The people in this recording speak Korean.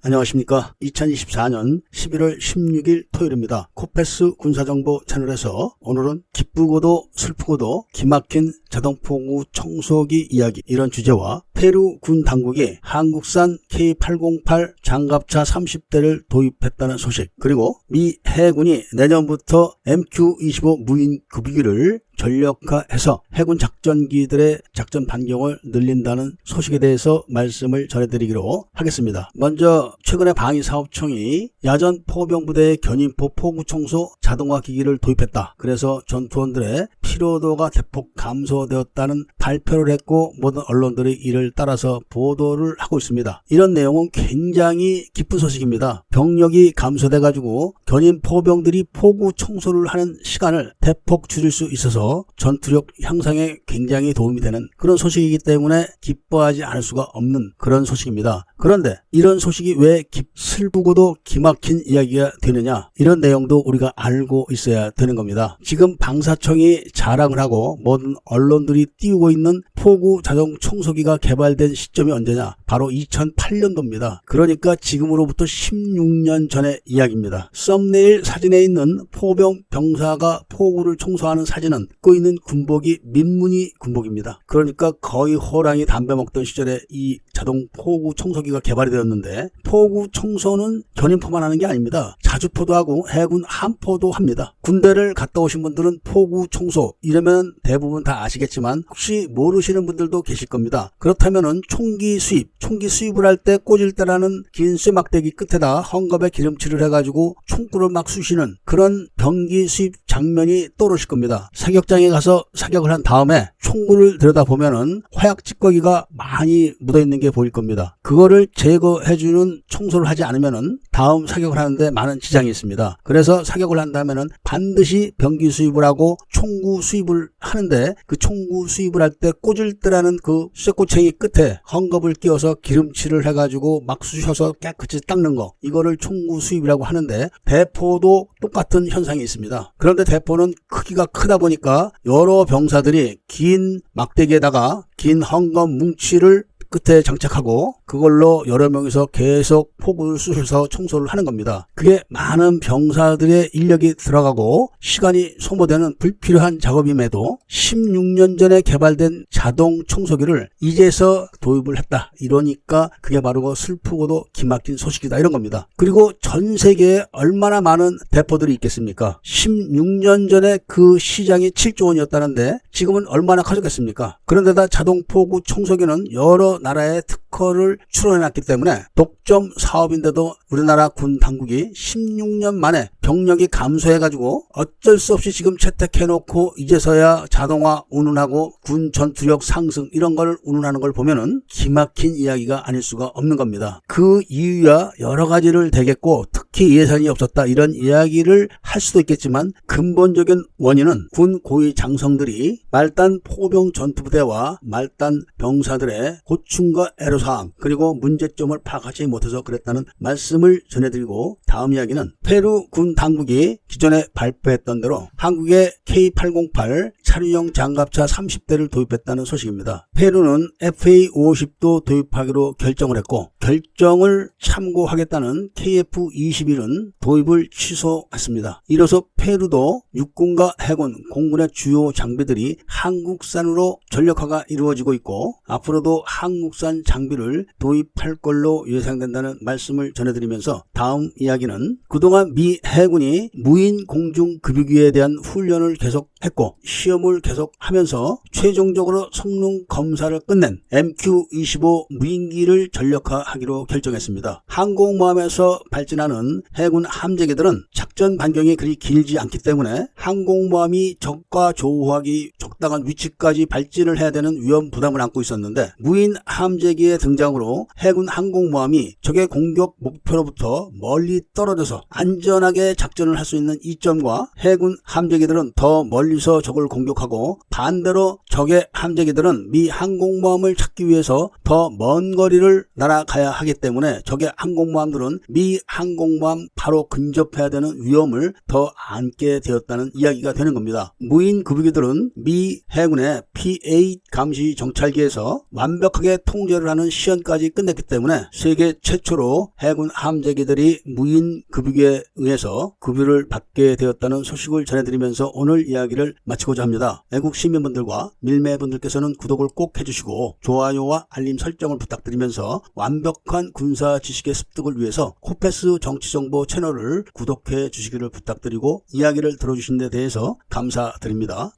안녕하십니까. 2024년 11월 16일 토요일입니다. 코페스 군사정보 채널에서 오늘은 기쁘고도 슬프고도 기막힌 자동포구 청소기 이야기, 이런 주제와 페루 군 당국이 한국산 K808 장갑차 30대를 도입했다는 소식, 그리고 미 해군이 내년부터 MQ-25 무인 급유기를 전력화해서 해군 작전기들의 작전 반경을 늘린다는 소식에 대해서 말씀을 전해드리기로 하겠습니다. 먼저 최근에 방위사업청이 야전 포병부대의 견인포 포구 청소 자동화 기기를 도입했다. 그래서 전투원들의 피로도가 대폭 감소되었다는 발표를 했고, 모든 언론들이 이를 따라서 보도를 하고 있습니다. 이런 내용은 굉장히 기쁜 소식입니다. 병력이 감소돼가지고 견인 포병들이 포구 청소를 하는 시간을 대폭 줄일 수 있어서 전투력 향상에 굉장히 도움이 되는 그런 소식이기 때문에 기뻐하지 않을 수가 없는 그런 소식입니다. 그런데 이런 소식이 왜 슬프고도 기막힌 이야기가 되느냐, 이런 내용도 우리가 알고 있어야 되는 겁니다. 지금 방사청이 자랑을 하고 모든 언론들이 띄우고 있는 포구 자동 청소기가 개발된 시점이 언제냐, 바로 2008년도입니다. 그러니까 지금으로부터 16년 전의 이야기입니다. 썸네일 사진에 있는 포병 병사가 포구를 청소하는 사진은 입고 있는 군복이 민무늬 군복입니다. 그러니까 거의 호랑이 담배 먹던 시절에 이 자동 포구 청소기가 개발이 되었는데, 포구 청소는 견인포만 하는 게 아닙니다. 자주포도 하고 해군 함포도 합니다. 군대를 갔다 오신 분들은 포구 청소 이러면 대부분 다 아시겠지만, 혹시 모르시는 분들도 계실 겁니다. 그렇다면은 총기 수입을 할 때 꽂을 때라는 긴 쇠막대기 끝에다 헝겊에 기름칠을 해가지고 총구를 막 쑤시는 그런 병기 수입 장면이 떠오르실 겁니다. 사격장에 가서 사격을 한 다음에 총구를 들여다보면은 화약 찌꺼기가 많이 묻어있는 게 보일 겁니다. 그거를 제거해주는 청소를 하지 않으면은 다음 사격을 하는데 많은 지장이 있습니다. 그래서 사격을 한다면은 반드시 병기 수입을 하고 총구 수입을 하는데, 그 총구 수입을 할 때 꽂을 때라는 그 쇠꼬챙이 끝에 헝겊을 끼워서 기름칠을 해가지고 막 쑤셔서 깨끗이 닦는 거, 이거를 총구 수입이라고 하는데, 대포도 똑같은 현상이 있습니다. 그런데 대포는 크기가 크다 보니까 여러 병사들이 긴 막대기에다가 긴 헝겊 뭉치를 끝에 장착하고 그걸로 여러 명이서 계속 포구를 쑤셔서 청소를 하는 겁니다. 그게 많은 병사들의 인력이 들어가고 시간이 소모되는 불필요한 작업임에도 16년 전에 개발된 자동 청소기를 이제서 도입을 했다. 이러니까 그게 바로 슬프고도 기막힌 소식이다, 이런 겁니다. 그리고 전 세계에 얼마나 많은 대포들이 있겠습니까? 16년 전에 그 시장이 7조 원이었다는데 지금은 얼마나 커졌겠습니까? 그런데다 자동 포구 청소기는 여러 나라의 특허를 출원해놨기 때문에 독점 사업인데도 우리나라 군 당국이 16년 만에 병력이 감소해가지고 어쩔 수 없이 지금 채택해놓고 이제서야 자동화 운운하고 군 전투력 상승 이런 걸 운운하는 걸 보면은 기막힌 이야기가 아닐 수가 없는 겁니다. 그 이유야 여러 가지를 대겠고, 특히 예산이 없었다 이런 이야기를 할 수도 있겠지만, 근본적인 원인은 군 고위 장성들이 말단 포병 전투부대와 말단 병사들의 고충과 애로사항 그리고 문제점을 파악하지 못해서 그랬다는 말씀을 전해드리고, 다음 이야기는 페루 군 당국이 기존에 발표했던 대로 한국의 K808 차류형 장갑차 30대를 도입했다는 소식입니다. 페루는 FA50도 도입하기로 결정을 했고, 결정을 참고하겠다는 KF21은 도입을 취소했습니다. 이로써 페루도 육군과 해군, 공군의 주요 장비들이 한국산으로 전력화가 이루어지고 있고, 앞으로도 한국산 장비를 도입할 걸로 예상된다는 말씀을 전해드리면서, 다음 이야기는 그동안 미 해군이 무인 공중 급유기에 대한 훈련을 계속했고 시험을 계속하면서 최종적으로 성능 검사를 끝낸 MQ-25 무인기를 전력화하기로 결정했습니다. 항공모함에서 발진하는 해군 함재기들은 작전 반경이 그리 길지 않기 때문에 항공모함이 적과 조우하기 적당한 위치까지 발진을 해야 되는 위험 부담을 안고 있었는데, 무인 함재기의 등장으로 해군 항공모함이 적의 공격 목표로부터 멀리 떨어져서 안전하게 작전을 할 수 있는 이점과 해군 함재기들은 더 멀리서 적을 공격 공격하고 반대로 적의 함재기들은 미 항공모함을 찾기 위해서 더 먼 거리를 날아가야 하기 때문에 적의 항공모함들은 미 항공모함 바로 근접해야 되는 위험을 더 안게 되었다는 이야기가 되는 겁니다. 무인 급유기들은 미 해군의 P-8 감시 정찰기에서 완벽하게 통제를 하는 시연까지 끝냈기 때문에 세계 최초로 해군 함재기들이 무인 급유기에 의해서 급유를 받게 되었다는 소식을 전해드리면서 오늘 이야기를 마치고자 합니다. 애국 시민분들과 밀매분들께서는 구독을 꼭 해주시고 좋아요와 알림 설정을 부탁드리면서 완벽한 군사 지식의 습득을 위해서 코패스 정치정보 채널을 구독해 주시기를 부탁드리고 이야기를 들어주신 데 대해서 감사드립니다.